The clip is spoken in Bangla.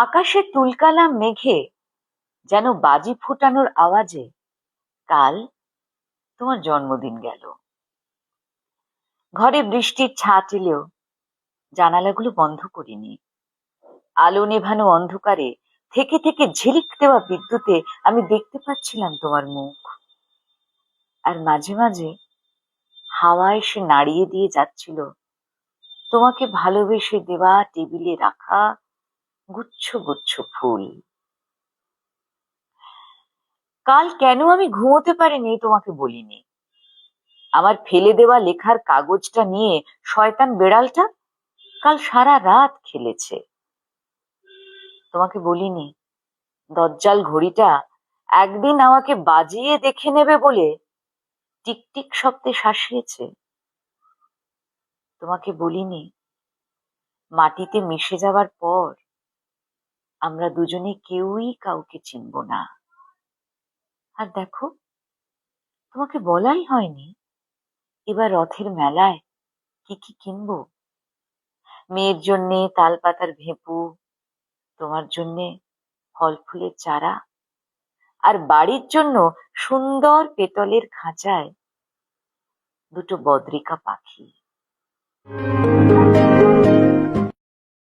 আকাশে তুলকালা মেঘে যেন বাজি ফোটানোর আওয়াজে কাল তোমার জন্মদিন গেল। ঘরে বৃষ্টির ছাট এলেও জানালাগুলো বন্ধ করিনি। আলো নেভানো অন্ধকারে থেকে থেকে ঝিলিক দেওয়া বিদ্যুতে আমি দেখতে পাচ্ছিলাম তোমার মুখ। আর মাঝে মাঝে হাওয়া এসে নাড়িয়ে দিয়ে যাচ্ছিল তোমাকে ভালোবেসে দেওয়া টেবিলে রাখা গুচ্ছ গুচ্ছ ফুল। কাল কেন আমি ঘুমোতে পারিনি তোমাকে বলিনি। আমার ফেলে দেওয়া লেখার কাগজটা নিয়ে শয়তান বেড়ালটা কাল সারা রাত খেলেছে। তোমাকে বলিনি দজ্জাল ঘড়িটা একদিন আমাকে বাজিয়ে দেখে নেবে বলে টিকটিক শব্দে শাসিয়েছে। তোমাকে বলিনি মাটিতে মিশে যাওয়ার পর আমরা দুজনে কেউই কাউকে চিনব না। আর দেখো, তোমাকে বলাই হয়নি এবার রথের মেলায় কি কি কিনবো। মেয়ের জন্যে তাল পাতার ভেঁপু, তোমার জন্যে ফল ফুলের চারা, আর বাড়ির জন্য সুন্দর পেতলের খাঁচায় দুটো বদ্রিকা পাখি।